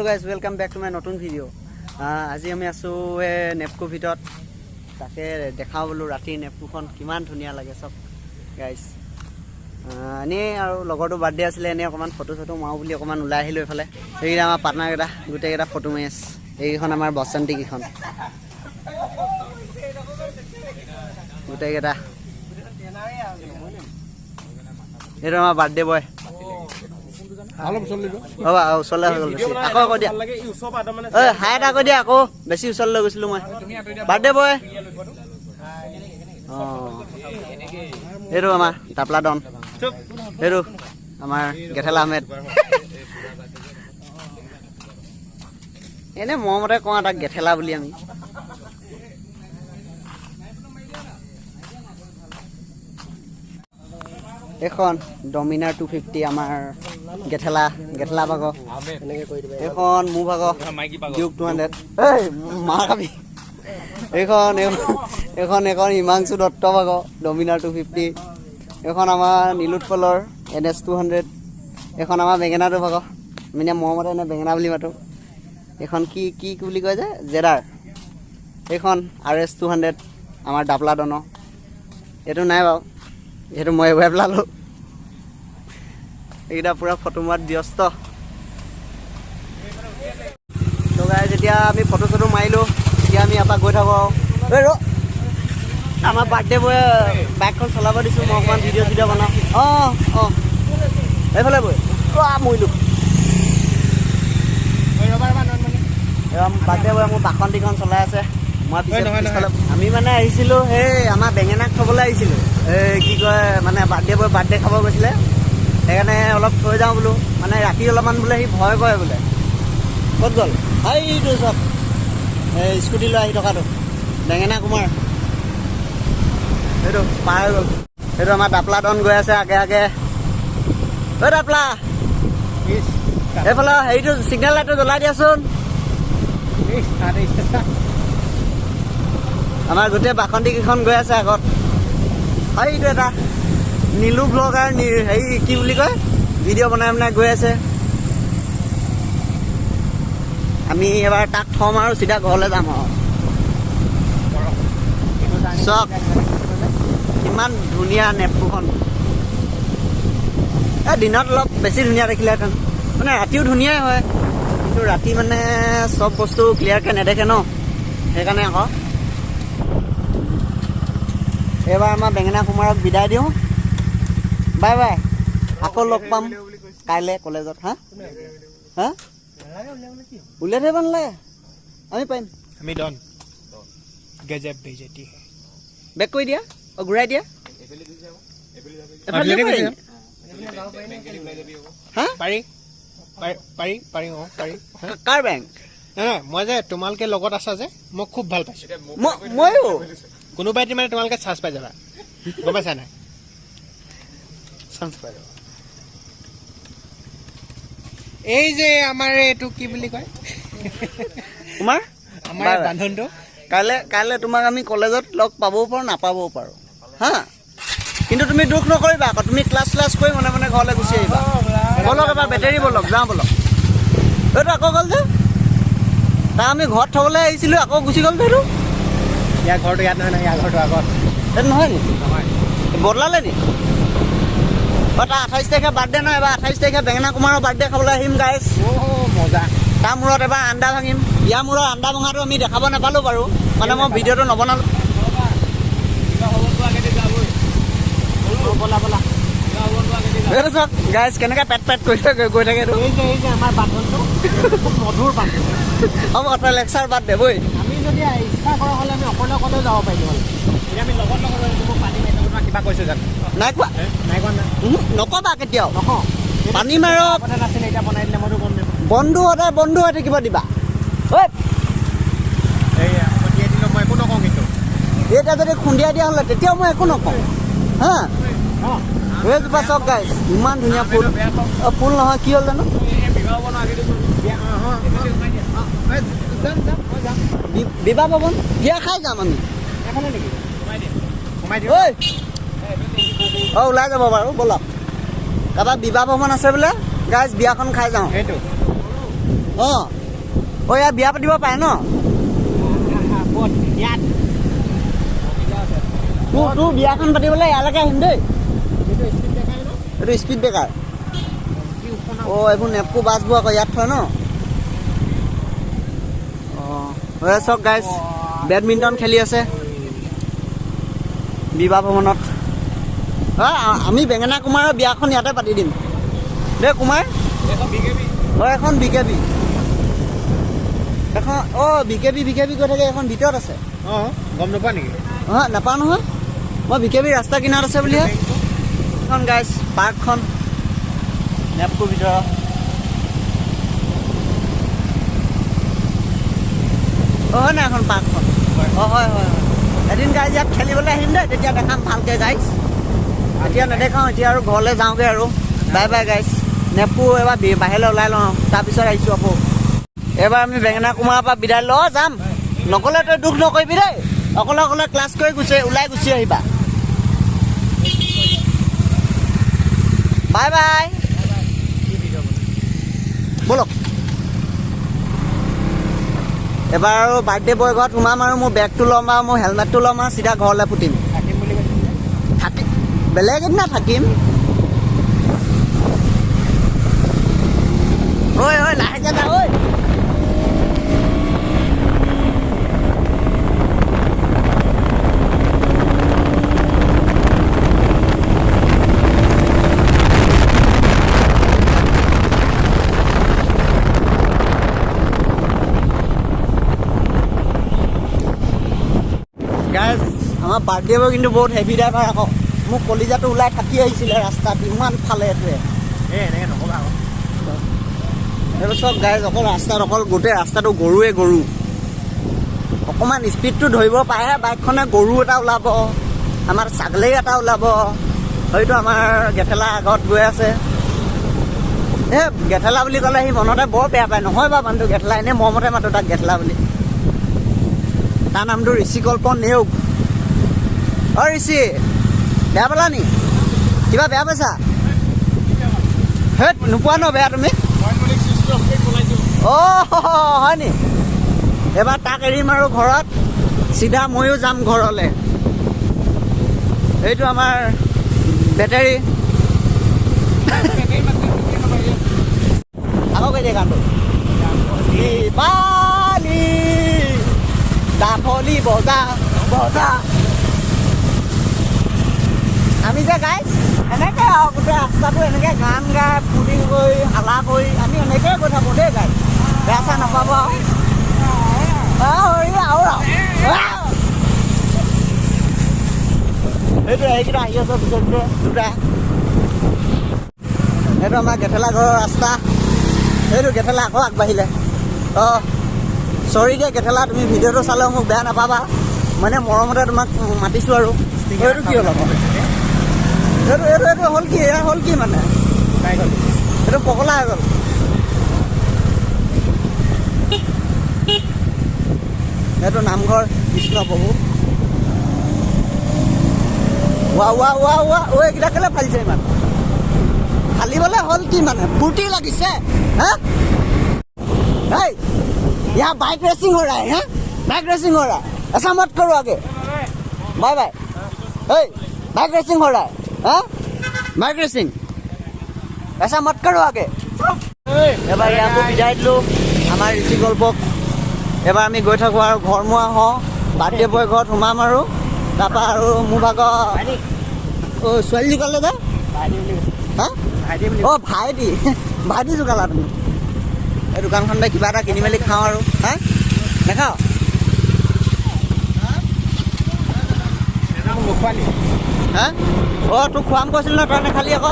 Hello guys, welcome back to my নতুন video. আজি আমি আছো নেপকো ভিতৰত তাকে দেখাও বলো ৰাতি নেপকোখন কিমান ধুনিয়া লাগে সব গাইস। এনে আৰু লগৰটো বাৰ্থডে আছিল এনে অকমান ফটো ফটো মাও বুলি অকমান উলাই আহিলো এফালে। এইটা আমাৰ পাৰ্টনাৰ কেটা গুটে কেটা ফটো মাৰি আছে। এইখন আমাৰ বসন্তি কিখন গুটে কেটা এটা আমাৰ বাৰ্থডে বয় অলপ চলিব বাবা চলে হৈ গল আকৌ কৈ দিয়া এই হাই এটা কৈ দিয়া আকৌ বেছি উছল লৈ গৈছিলো মই বাৰ্থডে বয় এৰো আমাৰ টাপলা ডন এৰো আমাৰ গেঠেলা আহমেদ এনে মমতে কোৱা তাক গেঠেলা বুলি আমি এখন ডমিনাৰ 250 আমাৰ গেঠেলা ভাগ এনেকে কৈ দিবা এখন মু ভাগ ডিউক 200 এই মাৰ খাবি এখন হিমাংশু দত্ত ভাগ ডমিনাৰ 250 এখন আমাৰ নীলোৎপলৰ NS 200 এখন আমাৰ বেঙেনাটো ভাগ মানে মমতে এনে বেঙেনা বুলি মাতো এখন কি বুলি কয় যে জেডাৰ এখন RS 200 আমাৰ ডাপলা দন এটো নাই বাও এটো মই ওয়েব লালো এইটা পুরা ফটো মাত ব্যস্ত তো গাইস যেতিয়া আমি ফটো ফটো মাইলো এতিয়া আমি আপা গৈ থাকো এই ৰ আমাৰ বাৰ্থডে বয় বাইকখন চলাব দিছো মই অকমান ভিডিও বনাও এইফালে বয় মইলো বাৰ্থডে বয় মোৰ বাখন্তিখন চলাই আছে মই পিছফালে আমি মানে আহিছিলো সেই আমাৰ বেঙেনাক খাবলৈ আহিছিলো এই কি কয় মানে বাৰ্থডে বয় বাৰ্থডে খাব গৈছিলে সেইকাৰণে অলপ থৈ যাওঁ বোলো মানে ৰাতি অলপমান বোলে সি ভয় কৰে বোলে ক'ত গ'ল এইটো চব এই স্কুটি লৈ আহি থকাটো বেঙেনা কুমাৰ সেইটো পাৰ হৈ গ'ল সেইটো আমাৰ ডাপলা ডন গৈ আছে আগে আগে ঐ ডাপলা এইফালে হেৰিটো চিগনেল লাইটটো জ্বলাই দিয়াচোন আমাৰ গোটেই বাসন্তী কেইখন গৈ আছে আগত এইটো এটা নীলু ব্লগাৰ হেৰি কি বুলি কয় ভিডিঅ' বনাই গৈ আছে আমি এবাৰ তাক থম আৰু চিধা ঘৰলৈ যাম আৰু চক কিমান ধুনীয়া নেপকোখন দিনত অলপ বেছি ধুনীয়া দেখিলেহেঁতেন মানে ৰাতিও ধুনীয়াই হয় কিন্তু ৰাতি মানে চব বস্তু ক্লিয়াৰকৈ নেদেখে ন সেইকাৰণে আকৌ এইবাৰ আমাৰ বেঙেনা কুমাৰক বিদায় দিওঁ বাই বাই আকৌ লগ পাম কাইলৈ কলেজত হা উলিয়াই থাকিব নালাগে আমি পাৰিম আমি ডন গজব বেজতি বেক কৰি দিয়া ঘূৰাই দিয়া কাৰ বেংক মই যে তোমালোকে লগত আছা যে মই খুব ভাল পাইছো ময়ো কোনোবাই মানে তোমালোকে চান্স পাই যাবা গম পাইছা নাই এই যে আমাৰ এইটো কি বুলি কয় তোমাৰ আমাৰ বান্ধনটো কাইলৈ তোমাক আমি কলেজত লগ পাবও পাৰো নাপাবও পাৰো হা কিন্তু তুমি দুখ নকৰিবা আকৌ তুমি ক্লাছ কৰি মনে মনে ঘৰলৈ গুচি আহিবা বলক এবাৰ বেটেৰী বলক যাওঁ বলক এইটো আকৌ গ'ল যে তাক আমি ঘৰত থবলৈ আহিছিলোঁ আকৌ গুচি গ'ল সেইটো ইয়াৰ ঘৰটো ইয়াত নহয় ইয়াৰ ঘৰটো আগত সেইটো নহয় নি বদলালে নি তাৰ 28 তাৰিখে বাৰ্থডে নহয় এবাৰ 28 তাৰিখে বেঙেনা কুমাৰৰ বাৰ্থডে খাবলৈ আহিম গাইজ মজা তাৰ মূৰত এবাৰ আন্দা ভাঙিম ইয়াৰ মূৰত আন্দা ভঙাটো আমি দেখাব নাপালোঁ বাৰু মানে মই ভিডিঅ'টো নবনালোঁ গাইজ কেনেকৈ পেট কৰি গৈ থাকে আমাৰ বান্ধনটো মধুৰ বান্ধন হ'ব তই লেকচাৰ বাদ দে বৈ আমি যদি ইচ্ছা কৰা হ'লে আমি অকলে যাব পাৰিলো এতিয়া আমি লগত পানী কিবা কৈছো জানো নাই কোৱা নকবা কেতিয়াও পানী মাৰক কথা নাছিলে এতিয়া বনাই দিলে মইতো গম নাপাওঁ বন্ধু হৈ থাকিব দিবা মই একো নকওঁ কিন্তু এতিয়া যদি খুন্দিয়াই দিয়া হ'লে তেতিয়াও মই একো নকওঁ হা এইজোপা চাওক গাইজ ইমান ধুনীয়া ফুল ফুল নহয় কি হ'ল জানো বিবাহ ভৱন বিয়া খাই যাম আমি ওলাই যাব বাৰু বলক কাৰোবাৰ বিবাহ ভৱন আছে বোলে গাইজ বিয়াখন খাই যাওঁ সেইটো অঁ অঁ ইয়াত বিয়া পাতিব পাৰে ন ক'ত ইয়াত তোৰ বিয়াখন পাতিবলৈ ইয়ালৈকে আহিম দেই এইটো স্পীড দেখাই ন এইটো স্পীড ব্ৰেকাৰ কি ওখ না অঁ এইবোৰ নেপকো বাছবোৰ আকৌ ইয়াত থয় ন অঁ চাওক গাইজ বেডমিণ্টন খেলি আছে বিবাহ ভৱনত আমি বেঙেনা কুমাৰৰ বিয়াখন ইয়াতে পাতি দিম দেই কুমাৰ এখন বিকেবি অঁ এখন বিকেবি এখন অঁ বিকেবি কৈ থাকে এখন ভিতৰত আছে অঁ গম নোপোৱা নেকি অঁ নাপাওঁ নহয় মই বিকেবি ৰাস্তা কিনাৰত আছে বুলিহে এখন গাইজ পাৰ্কখন নেপকোৰ ভিতৰত অঁ হয় নাই এখন পাৰ্কখন অঁ হয় এদিন গাইজ ইয়াত খেলিবলৈ আহিম দেই তেতিয়া দেখাম ভালকৈ গাইজ এতিয়া নেদেখাওঁ এতিয়া আৰু ঘৰলৈ যাওঁগৈ আৰু বাই বাই গাইজ নেপকো এবাৰ বাহিৰলৈ ওলাই লওঁ তাৰপিছত আহিছোঁ আকৌ এইবাৰ আমি বেঙেনা কুমাৰৰ পৰা বিদায় লওঁ যাম নগ'লে তই দুখ নকৰিবি দেই অকলে ক্লাছ কৰি ওলাই গুচি আহিবা বাই বাই ব'লক এবাৰ আৰু বাৰ্থডে বয় ঘৰত সোমাম আৰু মোৰ বেগটো ল'ম আৰু মোৰ হেলমেটটো ল'ম আৰু চিধা ঘৰলৈ ফুটিম থাকিম বুলি কৈছিলে থাকিম বেলেগ এদিনা থাকিম ঐ লাহেকৈ যা ঐ গাইজ আমাৰ বাৰ্থডে বয় কিন্তু বহুত হেভি ড্ৰাইভাৰ আকৌ মোক কলিজাটো ওলাই থাকি আহিছিলে ৰাস্তাত ইমান ফালে এইটোৱে এনেকৈ নক'বা আকৌ এইবোৰ চব গাইজ অকল ৰাস্তাত গোটেই ৰাস্তাটো গৰুৱে গৰু অকণমান স্পীডটো ধৰিব পাৰে বাইকখনে গৰু এটা ওলাব আমাৰ ছাগলী এটা ওলাব হয়তো আমাৰ গেঠেলা আগত গৈ আছে এই গেঠেলা বুলি ক'লে সি মনতে বৰ বেয়া পায় নহয় বা মানুহটো গেঠেলা এনেই মৰমতে মাতো তাক গেঠেলা বুলি তাৰ নামটো ঋষিকল্প নেওগ অঁ ঋষি বেয়া পালা নি কিবা বেয়া পাইছা হেই নোপোৱা ন বেয়া তুমি অঁ হয় নি এবাৰ তাক এৰিম আৰু ঘৰত চিধা ময়ো যাম ঘৰলৈ এইটো আমাৰ বেটেৰী আকৌ কৈ দিয়ে গানটো বালি ডাফলি বজা আমি যে গাইজ এনেকৈ আৰু গোটেই ৰাস্তাটো এনেকৈ গান গাই ফূৰ্তি কৰি হালা কৰি আমি এনেকৈয়ে গৈ থাকোঁ দেই গাইজ বেয়া চেয়া নাপাব সেইটো এইকেইটা আহি আছে পিছত দুটা সেইটো আমাৰ গেঠেলা ঘৰৰ ৰাস্তা সেইটো গেঠেলা আকৌ আগবাঢ়িলে অঁ চৰি দে গেঠেলা তুমি ভিডিঅ'টো চালেও মোক বেয়া নাপাবা মানে মৰমতে তোমাক মাতিছোঁ আৰু এইটো কি হ'ল আকৌ এইটো হ'ল কি এয়া হ'ল কি মানে এইটো পগলা হৈ গ'ল এইটো নামঘৰ কৃষ্ণ প্ৰভু ৱা এইকেইটা কেলৈ ফালিছে ইমান ফালিবলৈ হ'ল কি মানে ফূৰ্তি লাগিছে হা hey यहाँ बाइक रेसिंग हो रहा है हैं बाइक रेसिंग हो रहा है ऐसा मत करो आगे bye bye hey bike racing हो रहा है हाँ बाइक रेसिंग ऐसा मत करो आगे এবাৰ ইয়াকো বিদায় দিলোঁ আমাৰ ঋষিকল্পক এবাৰ আমি গৈ থাকোঁ আৰু ঘৰমুৱা হওঁ বাৰ্থডে বয় ঘৰত সোমাম আৰু তাৰপৰা আৰু মোৰ ভাগৰ অঁ ছোৱালী জোকালে দে হা অঁ ভাইটি জোকালা তুমি এই দোকানখনতে কিবা এটা কিনি মেলি খাওঁ আৰু হা নাখাওঁ হা অঁ তোক খুৱাম কৈছিল ন তই নাখালি আকৌ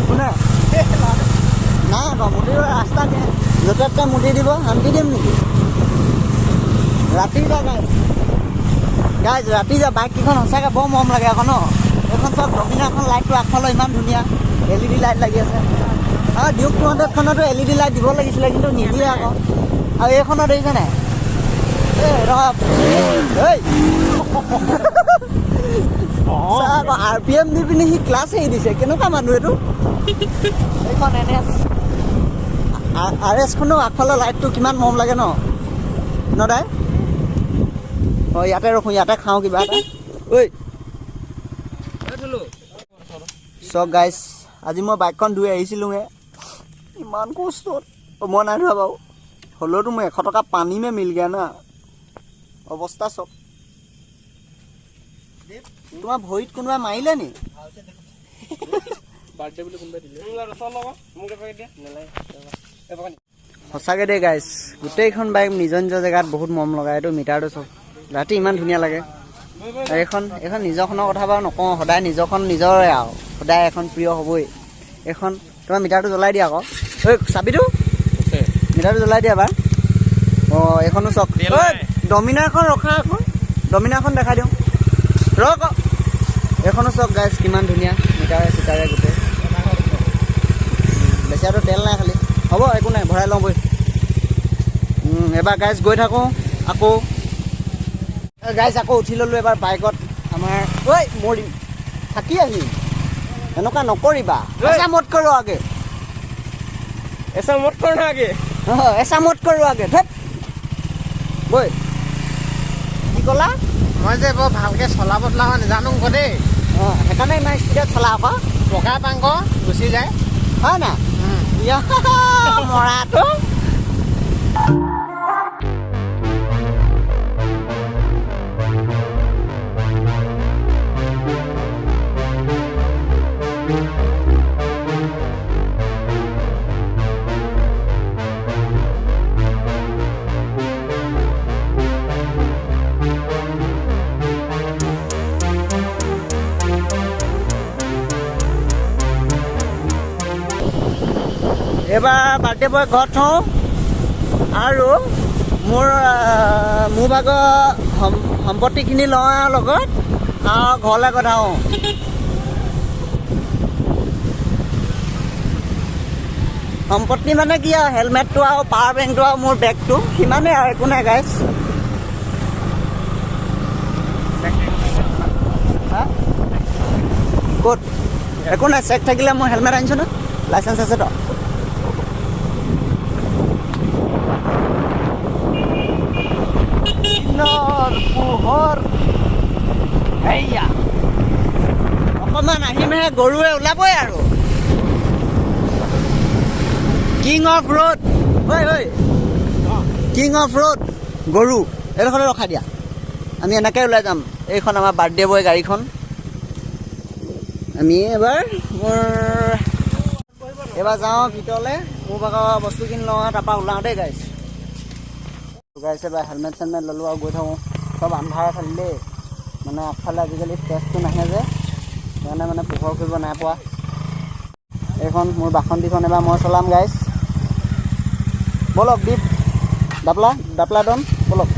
কোনে নাই আকৌ মুঠিৰ ৰাস্তা য'তে ত'তে মুঠি দিব শান্তি দিম নেকি ৰাতি যা গাইজ ৰাতি যা বাইককেইখন সঁচাকৈ বৰ মৰম লাগে আকৌ ন এইখন চব ডমিনাৰখন লাইটটো আগফালে ইমান ধুনীয়া LED লাইট লাগি আছে ডিউক 200খনতো LED লাইট দিব লাগিছিলে কিন্তু নিদিয়ে আকৌ আৰু এইখনত দেখিছে নাই RPM দি পিনে সি ক্লাছ এৰি দিছে কেনেকুৱা মানুহ এইটো এইখন NS RS খনো আগফালৰ লাইটটো কিমান মৰম লাগে ন নদাই অঁ ইয়াতে ৰখোঁ ইয়াতে খাওঁ কিবা এটা ঐ চক গাইজ আজি মই বাইকখন ধুই আহিছিলোঁহে ইমান কষ্টত মই নাই ধোৱা বাৰু হ'লেওতো মই 100 টকা পানী মে মিল গয়া না অৱস্থা চক তোমাৰ ভৰিত কোনোবা মাৰিলে নি সঁচাকৈ দেই গাইজ গোটেইখন বাইক নিজৰ নিজৰ জেগাত বহুত মৰম লগাই এইটো মিটাৰটো চব ৰাতি ইমান ধুনীয়া লাগে এইখন নিজৰখনৰ কথা বাৰু নকওঁ সদায় নিজৰখন নিজৰে আৰু সদায় এখন প্ৰিয় হ'বই এইখন তোমাৰ মিটাৰটো জ্বলাই দিয়া আকৌ ঐ চাবিটো মিটাৰটো জ্বলাই দিয়া এবাৰ অঁ এইখনো চক ডমিনাৰখন ৰখা আকৌ ডমিনাৰখন দেখাই দিওঁ ৰক এইখনো চক গাইজ কিমান ধুনীয়া মিটাৰে চিটাৰে গোটেই বেছি আৰু তেল নাই খালি হ'ব একো নাই ভৰাই লওঁ বৈ এবাৰ গাইজ গৈ থাকোঁ আকৌ গাইজ আকৌ উঠি ল'লোঁ এবাৰ বাইকত আমাৰ ঐ মৰিম থাকি আহিম এনেকুৱা নকৰিবা এচা মত কৰোঁ আগে ऐसा मत करना आगे এচা মত কৰোঁ আগে ধেত বৈ কি ক'লা মই যে বৰ ভালকৈ চলাব নাজানো আকৌ দেই অঁ সেইকাৰণে ইমান স্পীডত চলা আকৌ পকা পাংক গুচি যায় হয় না মৰাটো এইবাৰ বাৰ্থডে বয় ঘৰত থওঁ আৰু মোৰ ভাগৰ সম্পত্তিখিনি লওঁ লগত আৰু ঘৰলৈ গধাওঁ সম্পত্তি মানে কি আৰু হেলমেটটো আৰু পাৱাৰ বেংকটো আৰু মোৰ বেগটো সিমানেই আৰু একো নাই গাইজ ক'ত একো নাই চেক থাকিলে মই হেলমেট আনিছোঁ ন লাইচেঞ্চ আছে তো পোহৰ এইয়া অকণমান আহিমেহে গৰুৱে ওলাবই আৰু কিং অফ ৰোড ঐ কিং অফ ৰোড গৰু এইডোখৰতে ৰখাই দিয়া আমি এনেকৈ ওলাই যাম এইখন আমাৰ বাৰ্থডে বয় গাড়ীখন আমি এইবাৰ যাওঁ ভিতৰলৈ মোৰ ভাগৰ বস্তুখিনি লওঁ তাৰপৰা ওলাওঁ দেই গাইছ এবাৰ হেলমেট চেলমেট ল'লোঁ আৰু গৈ থাকোঁ চব আন্ধাৰ খালি দেই মানে আগফালে আজিকালি ফ্লেছটো নাহে যে সেইকাৰণে মানে পোহৰ কৰিব নাই পোৱা এইখন মোৰ বাসন্তীখন এবাৰ মই চলাম গাইছ ব'লক দীপ দাপলা দন ব'লক